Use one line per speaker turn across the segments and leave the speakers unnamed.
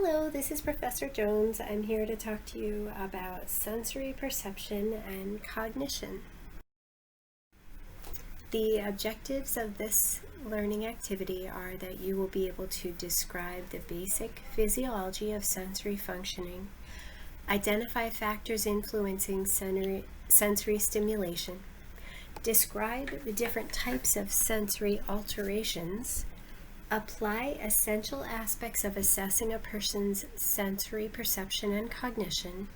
Hello, this is Professor Jones. I'm here to talk to you about sensory perception and cognition. The objectives of this learning activity are that you will be able to describe the basic physiology of sensory functioning, identify factors influencing sensory stimulation, describe the different types of sensory alterations, apply essential aspects of assessing a person's sensory perception and cognition,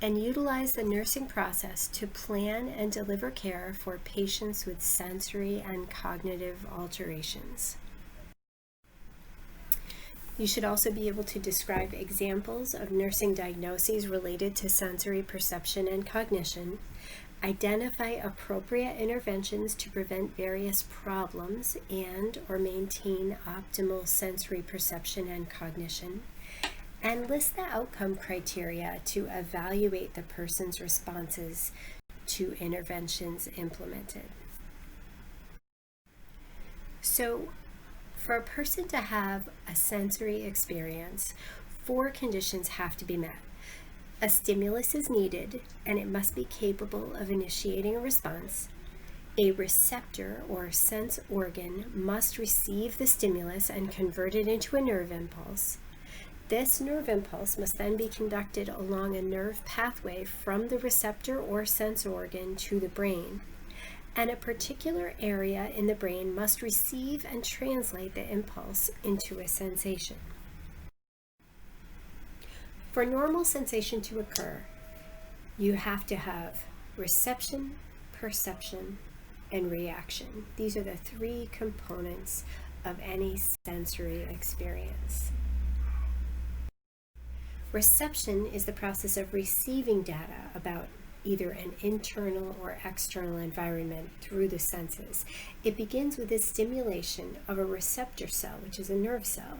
and utilize the nursing process to plan and deliver care for patients with sensory and cognitive alterations. You should also be able to describe examples of nursing diagnoses related to sensory perception and cognition, identify appropriate interventions to prevent various problems and or maintain optimal sensory perception and cognition, and list the outcome criteria to evaluate the person's responses to interventions implemented. So, for a person to have a sensory experience, 4 conditions have to be met. A stimulus is needed, and it must be capable of initiating a response. A receptor or sense organ must receive the stimulus and convert it into a nerve impulse. This nerve impulse must then be conducted along a nerve pathway from the receptor or sense organ to the brain, and a particular area in the brain must receive and translate the impulse into a sensation. For normal sensation to occur, you have to have reception, perception, and reaction. These are the 3 components of any sensory experience. Reception is the process of receiving data about either an internal or external environment through the senses. It begins with the stimulation of a receptor cell, which is a nerve cell.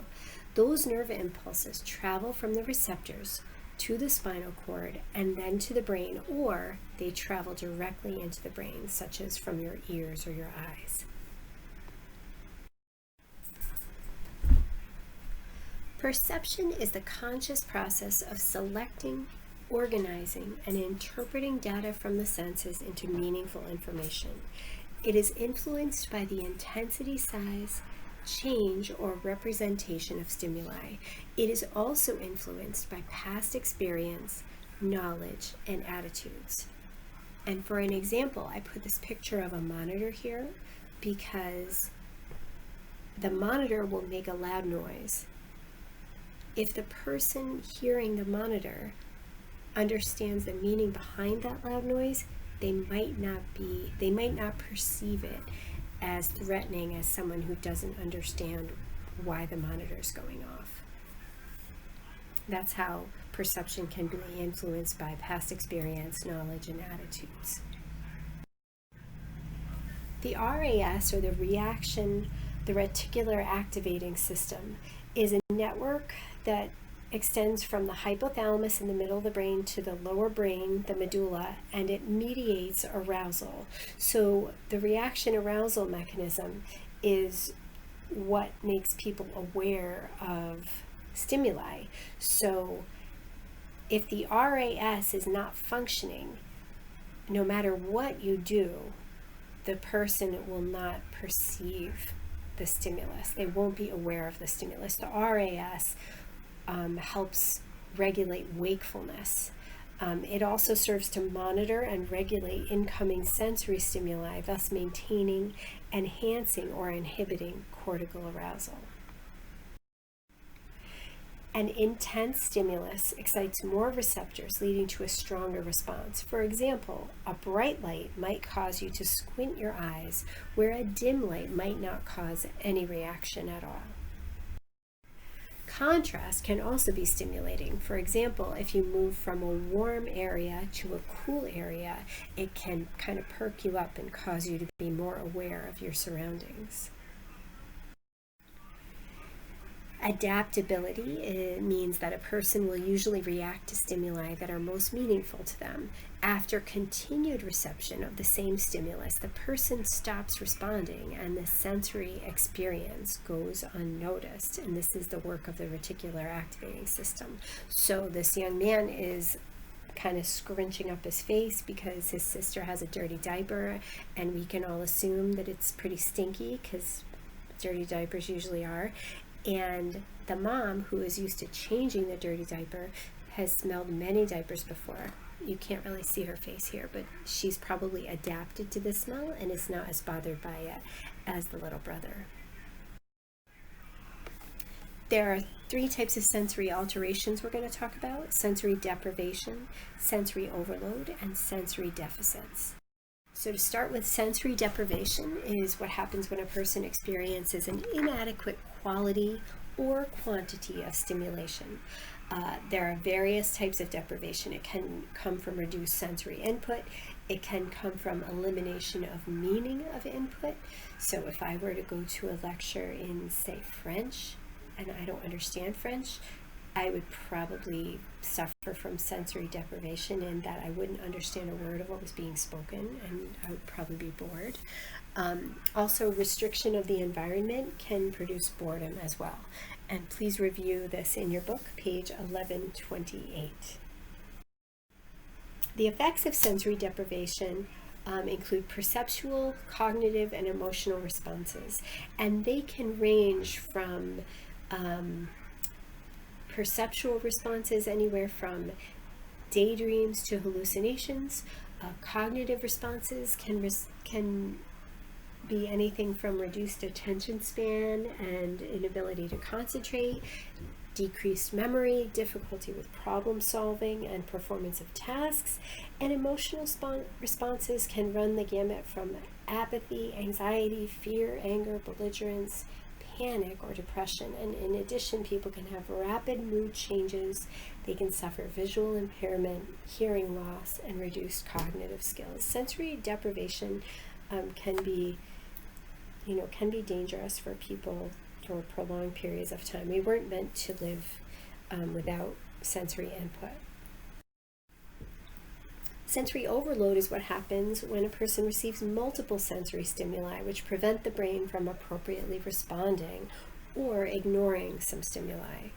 Those nerve impulses travel from the receptors to the spinal cord and then to the brain, or they travel directly into the brain, such as from your ears or your eyes. Perception is the conscious process of selecting, organizing, and interpreting data from the senses into meaningful information. It is influenced by the intensity, size, change, or representation of stimuli. It is also influenced by past experience, knowledge, and attitudes. And for an example, I put this picture of a monitor here because the monitor will make a loud noise. If the person hearing the monitor understands the meaning behind that loud noise, they might not perceive it as threatening as someone who doesn't understand why the monitor is going off. That's how perception can be influenced by past experience, knowledge, and attitudes. The RAS, or the reticular activating system, is a network that extends from the hypothalamus in the middle of the brain to the lower brain, the medulla, and it mediates arousal. So the reaction arousal mechanism is what makes people aware of stimuli. So if the RAS is not functioning, no matter what you do, the person will not perceive the stimulus. They won't be aware of the stimulus. The RAS helps regulate wakefulness. It also serves to monitor and regulate incoming sensory stimuli, thus maintaining, enhancing, or inhibiting cortical arousal. An intense stimulus excites more receptors, leading to a stronger response. For example, a bright light might cause you to squint your eyes, where a dim light might not cause any reaction at all. Contrast can also be stimulating. For example, if you move from a warm area to a cool area, it can kind of perk you up and cause you to be more aware of your surroundings. Adaptability means that a person will usually react to stimuli that are most meaningful to them, After continued reception of the same stimulus, the person stops responding and the sensory experience goes unnoticed. And this is the work of the reticular activating system. So this young man is kind of scrunching up his face because his sister has a dirty diaper, and we can all assume that it's pretty stinky because dirty diapers usually are. And the mom, who is used to changing the dirty diaper, has smelled many diapers before. You can't really see her face here, but she's probably adapted to the smell and is not as bothered by it as the little brother. There are 3 types of sensory alterations we're going to talk about: sensory deprivation, sensory overload, and sensory deficits. So to start with, sensory deprivation is what happens when a person experiences an inadequate quality or quantity of stimulation. There are various types of deprivation. It can come from reduced sensory input. It can come from elimination of meaning of input. So if I were to go to a lecture in, say, French, and I don't understand French, I would probably suffer from sensory deprivation in that I wouldn't understand a word of what was being spoken, and I would probably be bored. Also, restriction of the environment can produce boredom as well. And please review this in your book, page 1128. The effects of sensory deprivation include perceptual, cognitive, and emotional responses. And they can range from perceptual responses anywhere from daydreams to hallucinations. Cognitive responses can be anything from reduced attention span and inability to concentrate, decreased memory, difficulty with problem solving and performance of tasks. And emotional responses can run the gamut from apathy, anxiety, fear, anger, belligerence, panic, or depression. And in addition, people can have rapid mood changes. They can suffer visual impairment, hearing loss, and reduced cognitive skills. Sensory deprivation can be dangerous for people for prolonged periods of time. We weren't meant to live without sensory input. Sensory overload is what happens when a person receives multiple sensory stimuli, which prevent the brain from appropriately responding or ignoring some stimuli.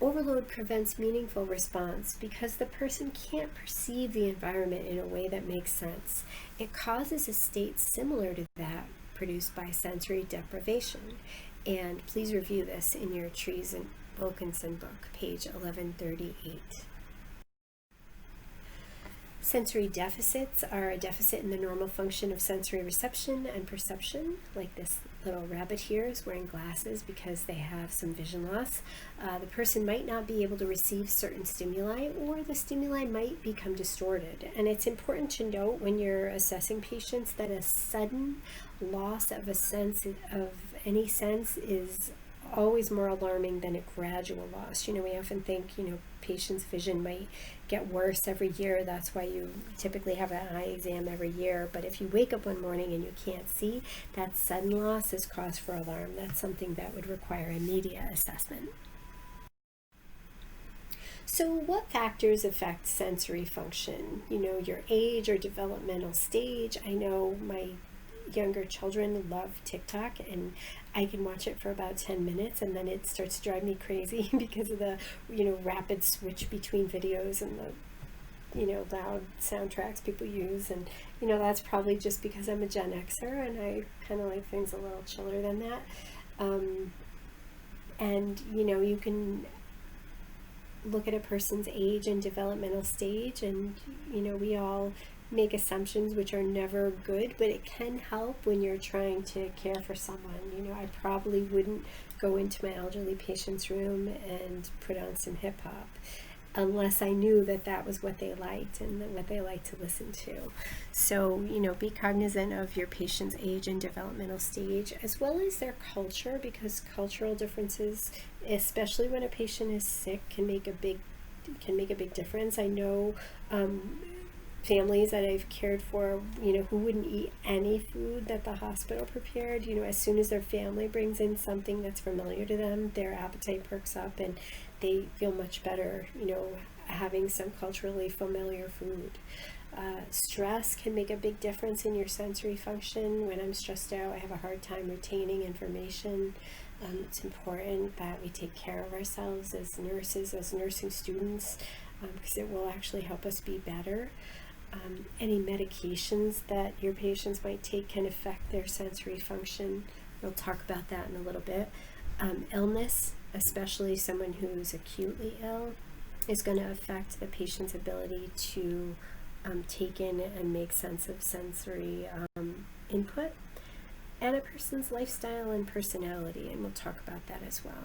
Overload prevents meaningful response because the person can't perceive the environment in a way that makes sense. It causes a state similar to that produced by sensory deprivation. And please review this in your Trees and Wilkinson book, page 1138. Sensory deficits are a deficit in the normal function of sensory reception and perception, like this little rabbit here is wearing glasses because they have some vision loss. The person might not be able to receive certain stimuli, or the stimuli might become distorted. And it's important to note when you're assessing patients that a sudden loss of a sense of any sense is always more alarming than a gradual loss. We often think, patients' vision might get worse every year. That's why you typically have an eye exam every year. But if you wake up one morning and you can't see, that sudden loss is cause for alarm. That's something that would require immediate assessment. So what factors affect sensory function? Your age or developmental stage. I know my younger children love TikTok, and I can watch it for about 10 minutes and then it starts to drive me crazy because of the rapid switch between videos and the loud soundtracks people use. And that's probably just because I'm a Gen Xer and I kind of like things a little chiller than that. And you can look at a person's age and developmental stage, and we all make assumptions which are never good, but it can help when you're trying to care for someone. I probably wouldn't go into my elderly patient's room and put on some hip hop unless I knew that that was what they liked and what they like to listen to. So, be cognizant of your patient's age and developmental stage, as well as their culture, because cultural differences, especially when a patient is sick, can make a big difference. I know families that I've cared for, who wouldn't eat any food that the hospital prepared. As soon as their family brings in something that's familiar to them, their appetite perks up and they feel much better, having some culturally familiar food. Stress can make a big difference in your sensory function. When I'm stressed out, I have a hard time retaining information. It's important that we take care of ourselves as nurses, as nursing students, because it will actually help us be better. Any medications that your patients might take can affect their sensory function. We'll talk about that in a little bit. Illness, especially someone who's acutely ill, is going to affect the patient's ability to take in and make sense of sensory input, and a person's lifestyle and personality, and we'll talk about that as well.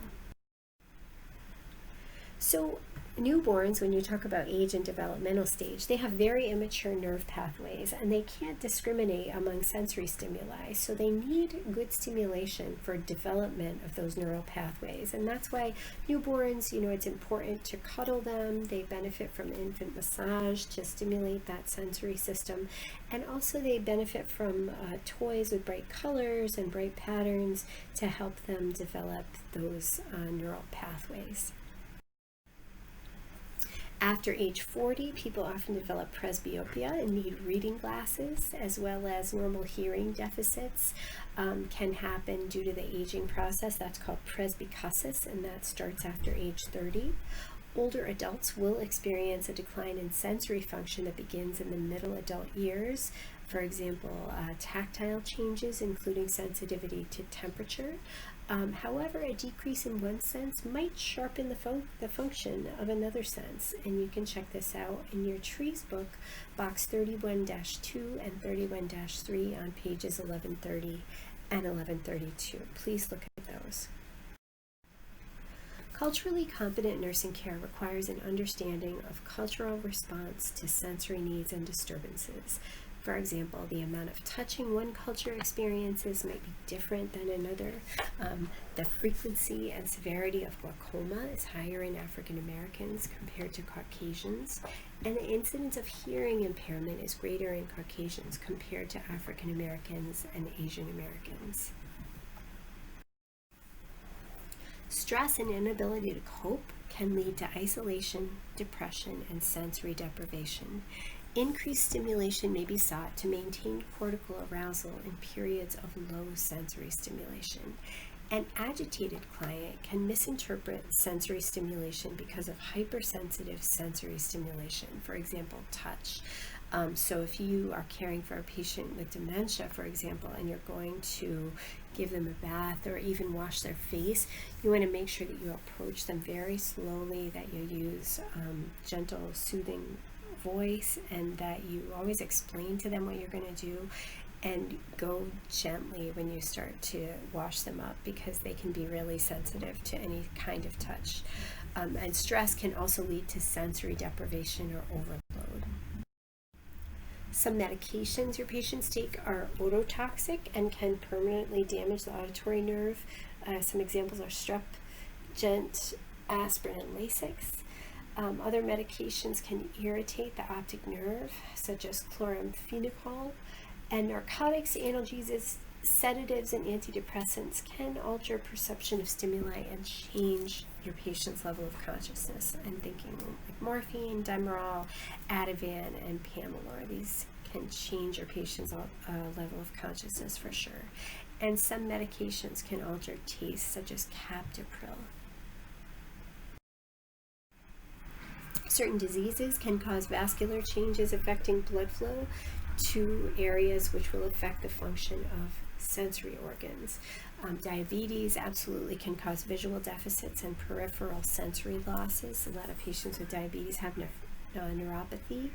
So newborns, when you talk about age and developmental stage, they have very immature nerve pathways, and they can't discriminate among sensory stimuli, so they need good stimulation for development of those neural pathways. And that's why newborns, it's important to cuddle them. They benefit from infant massage to stimulate that sensory system, and also they benefit from toys with bright colors and bright patterns to help them develop those neural pathways. After age 40, people often develop presbyopia and need reading glasses, as well as normal hearing deficits can happen due to the aging process. That's called presbycusis, and that starts after age 30. Older adults will experience a decline in sensory function that begins in the middle adult years. For example, tactile changes, including sensitivity to temperature. However, a decrease in one sense might sharpen the function of another sense, and you can check this out in your TREES book, box 31-2 and 31-3 on pages 1130 and 1132. Please look at those. Culturally competent nursing care requires an understanding of cultural response to sensory needs and disturbances. For example, the amount of touching one culture experiences might be different than another. The frequency and severity of glaucoma is higher in African Americans compared to Caucasians, and the incidence of hearing impairment is greater in Caucasians compared to African Americans and Asian Americans. Stress and inability to cope can lead to isolation, depression, and sensory deprivation. Increased stimulation may be sought to maintain cortical arousal in periods of low sensory stimulation. An agitated client can misinterpret sensory stimulation because of hypersensitive sensory stimulation, for example, touch. So if you are caring for a patient with dementia, for example, and you're going to give them a bath or even wash their face, you want to make sure that you approach them very slowly, that you use gentle, soothing voice, and that you always explain to them what you're going to do, and go gently when you start to wash them up, because they can be really sensitive to any kind of touch. And stress can also lead to sensory deprivation or overload. Some medications your patients take are ototoxic and can permanently damage the auditory nerve. Some examples are strep, gent, aspirin, and Lasix. Other medications can irritate the optic nerve, such as chloramphenicol, and narcotics, analgesics, sedatives, and antidepressants can alter perception of stimuli and change your patient's level of consciousness. I'm thinking like morphine, Demerol, Ativan, and Pamelor. These can change your patient's level of consciousness for sure. And some medications can alter taste, such as captopril. Certain diseases can cause vascular changes affecting blood flow to areas which will affect the function of sensory organs. Diabetes absolutely can cause visual deficits and peripheral sensory losses. A lot of patients with diabetes have neuropathy,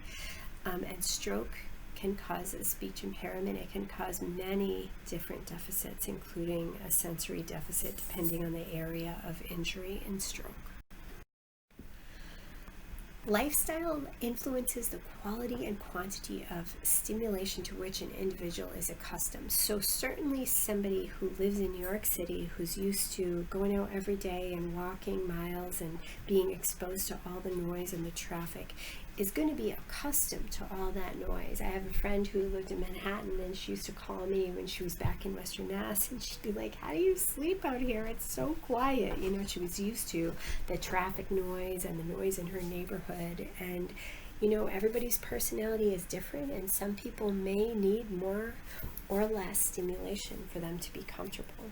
and stroke can cause a speech impairment. It can cause many different deficits, including a sensory deficit, depending on the area of injury in stroke. Lifestyle influences the quality and quantity of stimulation to which an individual is accustomed. So certainly somebody who lives in New York City, who's used to going out every day and walking miles and being exposed to all the noise and the traffic, is going to be accustomed to all that noise. I have a friend who lived in Manhattan, and she used to call me when she was back in Western Mass, and she'd be like, how do you sleep out here? It's so quiet. She was used to the traffic noise and the noise in her neighborhood, and You know, everybody's personality is different, and some people may need more or less stimulation for them to be comfortable.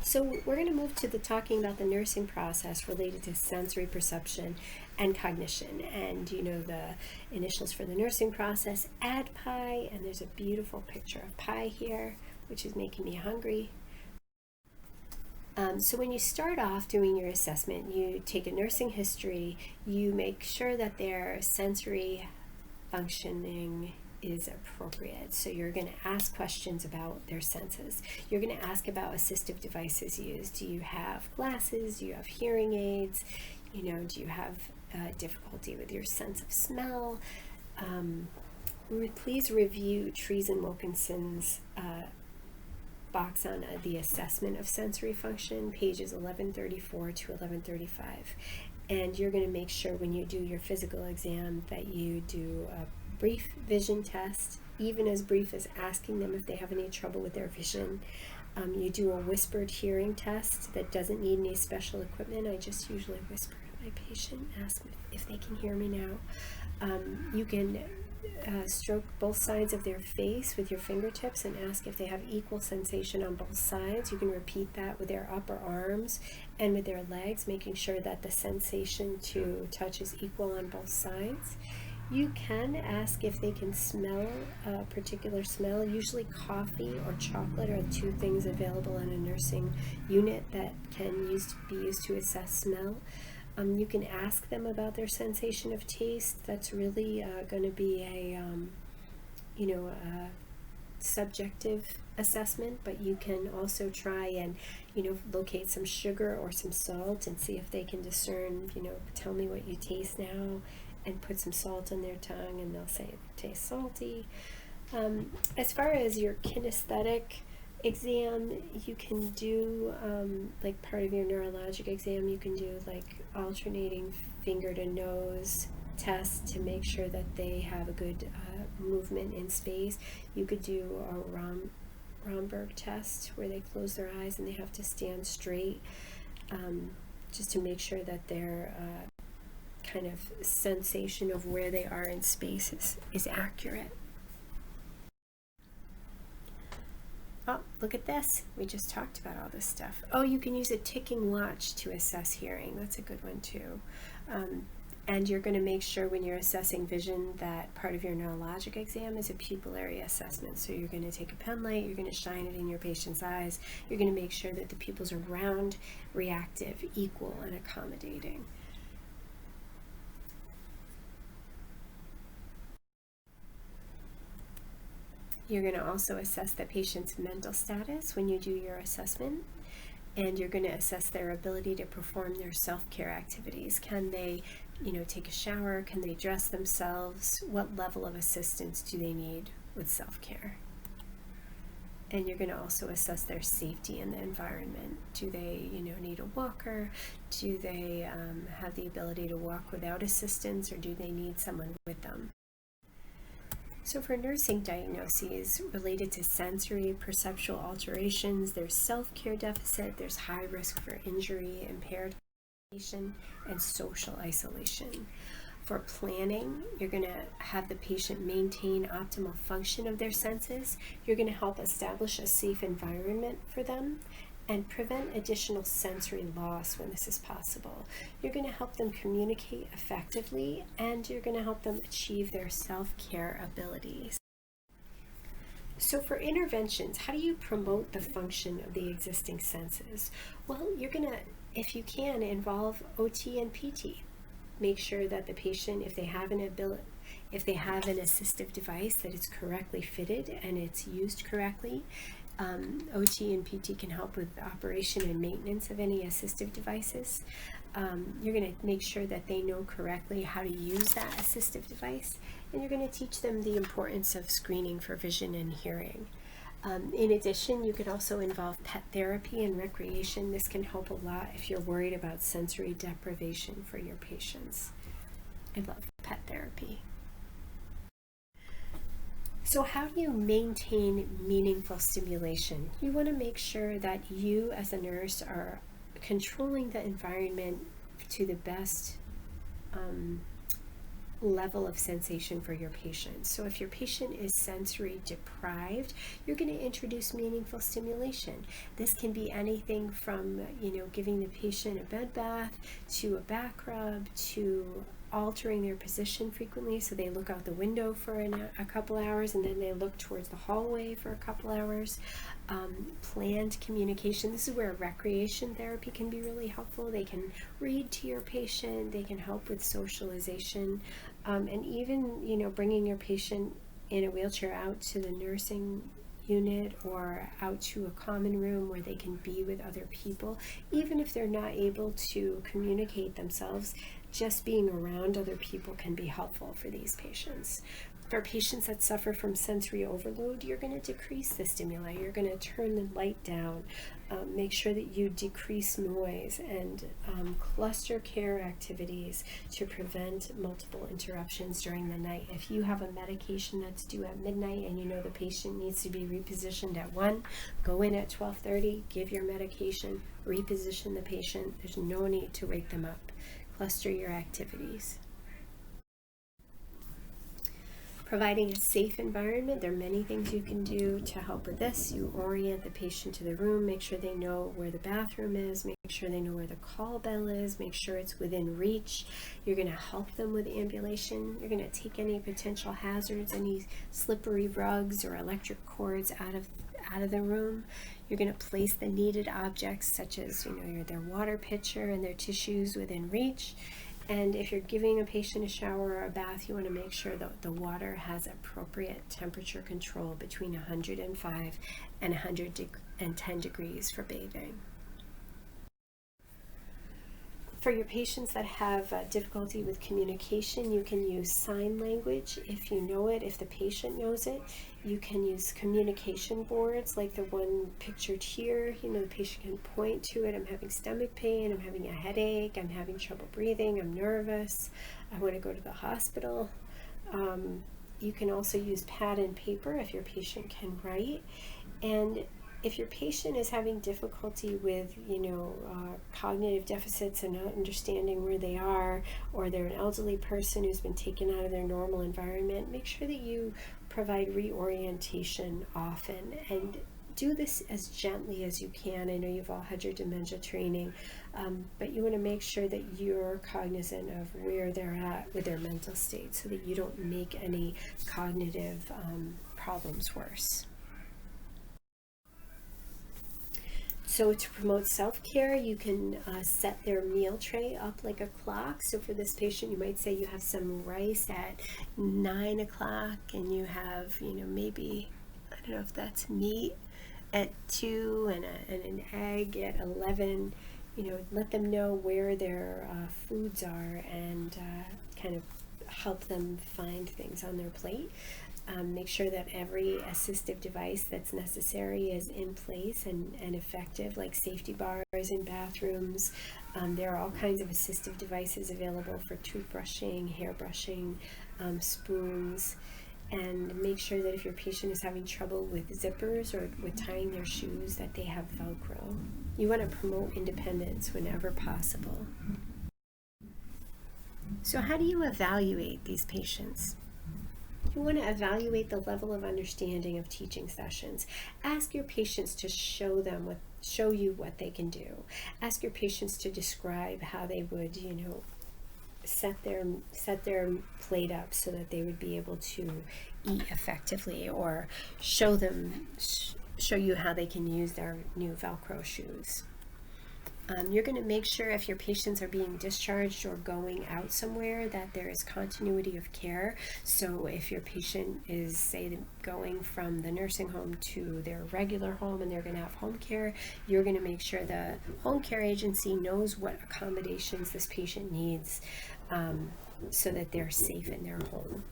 So we're going to move to talking about the nursing process related to sensory perception and cognition. And you know the initials for the nursing process, ADPI, and there's a beautiful picture of pie here, which is making me hungry. So when you start off doing your assessment, you take a nursing history, you make sure that their sensory functioning is appropriate. So you're going to ask questions about their senses. You're going to ask about assistive devices used. Do you have glasses? Do you have hearing aids? You know, do you have difficulty with your sense of smell? Please review Trees and Wilkinson's box on the assessment of sensory function, pages 1134 to 1135. And you're going to make sure when you do your physical exam that you do a brief vision test, even as brief as asking them if they have any trouble with their vision. You do a whispered hearing test that doesn't need any special equipment. I just usually whisper to my patient, ask if they can hear me now. You can stroke both sides of their face with your fingertips and ask if they have equal sensation on both sides. You can repeat that with their upper arms and with their legs, making sure that the sensation to touch is equal on both sides. You can ask if they can smell a particular smell. Usually coffee or chocolate are two things available in a nursing unit that can be used to assess smell. You can ask them about their sensation of taste. That's really going to be a subjective assessment, but you can also try and locate some sugar or some salt and see if they can discern, tell me what you taste now, and put some salt on their tongue and they'll say it tastes salty. As far as your kinesthetic exam, you can do like part of your neurologic exam, you can do like alternating finger to nose test to make sure that they have a good movement in space. You could do a Romberg test where they close their eyes and they have to stand straight, just to make sure that their kind of sensation of where they are in space is accurate. Oh, look at this. We just talked about all this stuff. Oh, you can use a ticking watch to assess hearing. That's a good one too. And you're going to make sure when you're assessing vision that part of your neurologic exam is a pupillary assessment. So you're going to take a pen light, you're going to shine it in your patient's eyes. You're going to make sure that the pupils are round, reactive, equal, and accommodating. You're going to also assess the patient's mental status when you do your assessment, and you're going to assess their ability to perform their self-care activities. Can they, take a shower? Can they dress themselves? What level of assistance do they need with self-care? And you're going to also assess their safety in the environment. Do they, need a walker? Do they have the ability to walk without assistance, or do they need someone with them? So for nursing diagnoses related to sensory perceptual alterations, there's self-care deficit, there's high risk for injury, impaired communication, and social isolation. For planning, you're going to have the patient maintain optimal function of their senses. You're going to help establish a safe environment for them and prevent additional sensory loss when this is possible. You're going to help them communicate effectively, and you're going to help them achieve their self-care abilities. So for interventions, how do you promote the function of the existing senses? Well, you're going to, if you can, involve OT and PT. Make sure that the patient, if they have an assistive device, that it's correctly fitted and it's used correctly. OT and PT can help with the operation and maintenance of any assistive devices. You're going to make sure that they know correctly how to use that assistive device, and you're going to teach them the importance of screening for vision and hearing. In addition, you could also involve pet therapy and recreation. This can help a lot if you're worried about sensory deprivation for your patients. I love pet therapy. So how do you maintain meaningful stimulation? You want to make sure that you as a nurse are controlling the environment to the best level of sensation for your patient. So if your patient is sensory deprived, you're going to introduce meaningful stimulation. This can be anything from, giving the patient a bed bath to a back rub to altering their position frequently, so they look out the window for a couple hours and then they look towards the hallway for a couple hours. Planned communication. This is where recreation therapy can be really helpful. They can read to your patient, they can help with socialization, and even bringing your patient in a wheelchair out to the nursing unit or out to a common room where they can be with other people, even if they're not able to communicate themselves. Just being around other people can be helpful for these patients. For patients that suffer from sensory overload, you're going to decrease the stimuli. You're going to turn the light down, make sure that you decrease noise, and cluster care activities to prevent multiple interruptions during the night. If you have a medication that's due at midnight and you know the patient needs to be repositioned at 1, go in at 12:30, give your medication, reposition the patient. There's no need to wake them up. Cluster your activities. Providing a safe environment. There are many things you can do to help with this. You orient the patient to the room, make sure they know where the bathroom is, make sure they know where the call bell is, make sure it's within reach. You're going to help them with ambulation. You're going to take any potential hazards, any slippery rugs or electric cords out of the room. You're going to place the needed objects such as their water pitcher and their tissues within reach. And if you're giving a patient a shower or a bath, you want to make sure that the water has appropriate temperature control between 105 and 110 degrees for bathing. For your patients that have difficulty with communication, you can use sign language if you know it, if the patient knows it. You can use communication boards like the one pictured here. The patient can point to it. I'm having stomach pain, I'm having a headache, I'm having trouble breathing, I'm nervous, I want to go to the hospital. You can also use pad and paper if your patient can write. And if your patient is having difficulty with, cognitive deficits and not understanding where they are, or they're an elderly person who's been taken out of their normal environment, make sure that you provide reorientation often and do this as gently as you can. I know you've all had your dementia training, but you want to make sure that you're cognizant of where they're at with their mental state so that you don't make any cognitive problems worse. So to promote self-care, you can set their meal tray up like a clock. So for this patient, you might say you have some rice at 9 o'clock and you have, maybe, I don't know if that's meat at 2 and an egg at 11. Let them know where their foods are and kind of help them find things on their plate. Make sure that every assistive device that's necessary is in place and effective, like safety bars in bathrooms. There are all kinds of assistive devices available for toothbrushing, hairbrushing, spoons. And make sure that if your patient is having trouble with zippers or with tying their shoes, that they have Velcro. You want to promote independence whenever possible. So how do you evaluate these patients? You want to evaluate the level of understanding of teaching sessions. Ask your patients to show you what they can do. Ask your patients to describe how they would, set their plate up so that they would be able to eat effectively, or show you how they can use their new Velcro shoes. You're going to make sure if your patients are being discharged or going out somewhere that there is continuity of care. So if your patient is, say, going from the nursing home to their regular home and they're going to have home care, you're going to make sure the home care agency knows what accommodations this patient needs so that they're safe in their home.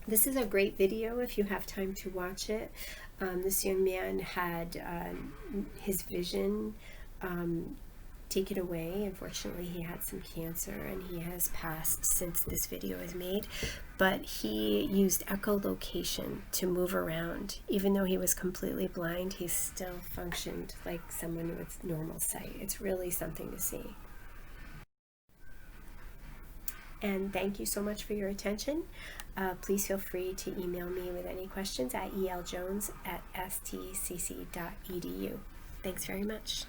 This is a great video if you have time to watch it. This young man had his vision taken away. Unfortunately, he had some cancer and he has passed since this video was made. But he used echolocation to move around. Even though he was completely blind, he still functioned like someone with normal sight. It's really something to see. and thank you so much for your attention. Please feel free to email me with any questions at eljones@stcc.edu. Thanks very much.